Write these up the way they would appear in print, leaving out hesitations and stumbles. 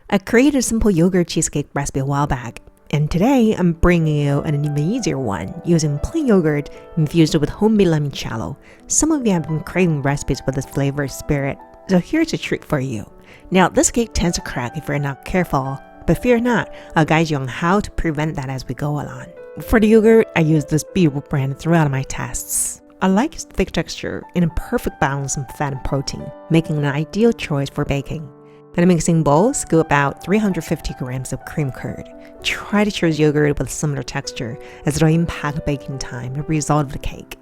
I created a simple yogurt cheesecake recipe a while back, and today I'm bringing you an even easier one using plain yogurt infused with homemade limoncello. Some of you have been craving recipes with this flavor spirit, so here's a treat for you. Now, this cake tends to crack if you're not careful, but fear not, I'll guide you on how to prevent that as we go along. For the yogurt, I use this Be-Ro brand throughout my tests. I like its thick texture and a perfect balance of fat and protein, making an ideal choice for baking. In a mixing bowl, scoop out 350 grams of cream curd. Try to choose yogurt with a similar texture, as it'll impact baking time and the result of the cake.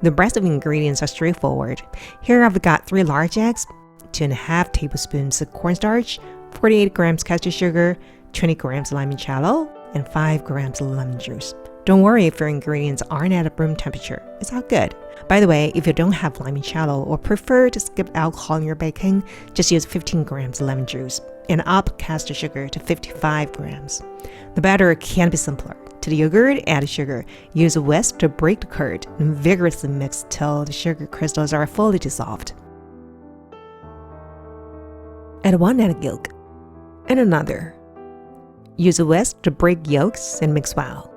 The rest of the ingredients are straightforward. Here I've got 3 large eggs, 2.5 tablespoons of cornstarch, 48 grams castor sugar, 20 grams of limoncello, and 5 grams of lemon juice. Don't worry if your ingredients aren't at room temperature, it's all good. By the way, if you don't have limoncello or prefer to skip alcohol in your baking, just use 15 grams of lemon juice and up castor sugar to 55 grams. The batter can be simpler. To the yogurt, add sugar. Use a whisk to break the curd and vigorously mix till the sugar crystals are fully dissolved. Add 1 egg yolk and another. Use a whisk to break yolks and mix well.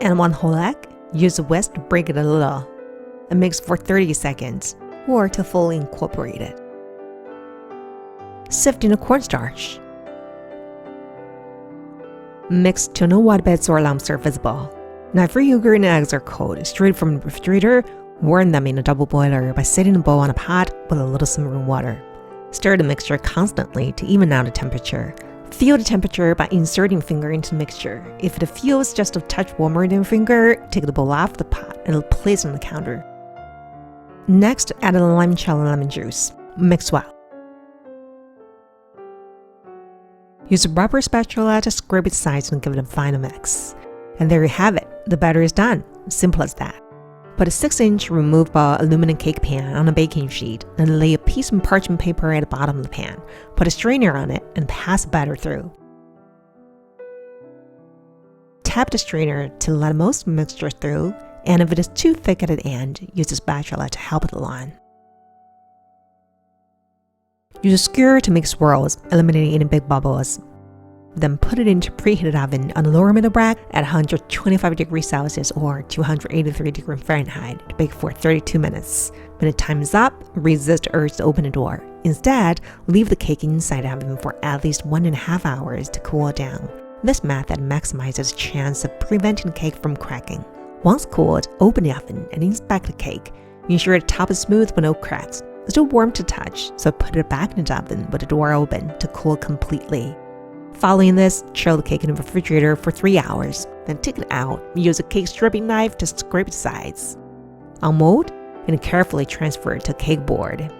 And 1 whole egg, use a whisk to break it a little and mix for 30 seconds or to fully incorporate it. Sift in the cornstarch. Mix till no white bits or lumps are visible. Now, if your yogurt and eggs are cold, straight from the refrigerator, warm them in a double boiler by setting the bowl on a pot with a little simmering water. Stir the mixture constantly to even out the temperature. Feel the temperature by inserting finger into the mixture. If it feels just a touch warmer than your finger, take the bowl off the pot and place it on the counter. Next, add the limoncello and lemon juice. Mix well. Use a rubber spatula to scrape its sides and give it a final mix. And there you have it. The batter is done. Simple as that. Put a 6-inch removable aluminum cake pan on a baking sheet and lay a piece of parchment paper at the bottom of the pan. Put a strainer on it and pass the batter through. Tap the strainer to let most mixture through, and if it is too thick at the end, use a spatula to help it along. Use a skewer to make swirls, eliminating any big bubbles. Then put it into preheated oven on the lower middle rack at 125 degrees Celsius or 283 degrees Fahrenheit to bake for 32 minutes. When the time is up, resist the urge to open the door. Instead, leave the cake inside the oven for at least 1.5 hours to cool down. This method maximizes the chance of preventing the cake from cracking. Once cooled, open the oven and inspect the cake. Ensure the top is smooth with no cracks. It's still warm to touch, so put it back in the oven with the door open to cool completely. Following this, chill the cake in the refrigerator for 3 hours, then take it out. Use a cake stripping knife to scrape the sides. Unmold and carefully transfer it to a cake board.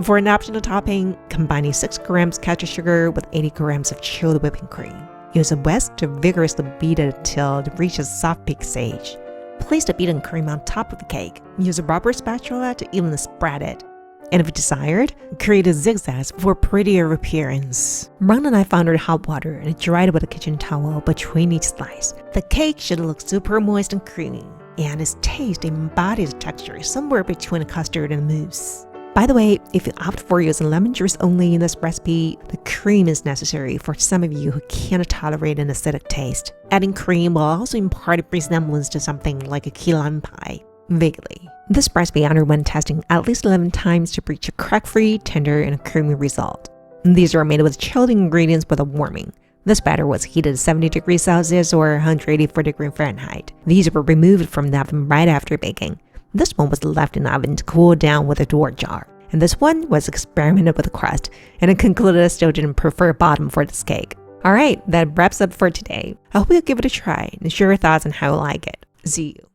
For an optional topping, combining 6 grams castor sugar with 80 grams of chilled whipping cream. Use a whisk to vigorously beat it until it reaches soft peak stage. Place the beaten cream on top of the cake. Use a rubber spatula to evenly spread it. And if desired, create a zigzags for a prettier appearance. Run the knife under hot water and dry it with a kitchen towel between each slice. The cake should look super moist and creamy, and its taste embodies texture somewhere between a custard and a mousse. By the way, if you opt for using lemon juice only in this recipe, the cream is necessary for some of you who can't tolerate an acidic taste. Adding cream will also impart a resemblance to something like a key lime pie. Vaguely. This recipe underwent testing at least 11 times to reach a crack-free, tender, and creamy result. These are made with chilled ingredients with a warming. This batter was heated at 70 degrees Celsius or 184 degrees Fahrenheit. These were removed from the oven right after baking. This one was left in the oven to cool down with a door jar. And this one was experimented with the crust, and it concluded I still didn't prefer bottom for this cake. Alright, that wraps up for today. I hope you'll give it a try and share your thoughts on how you like it. See you.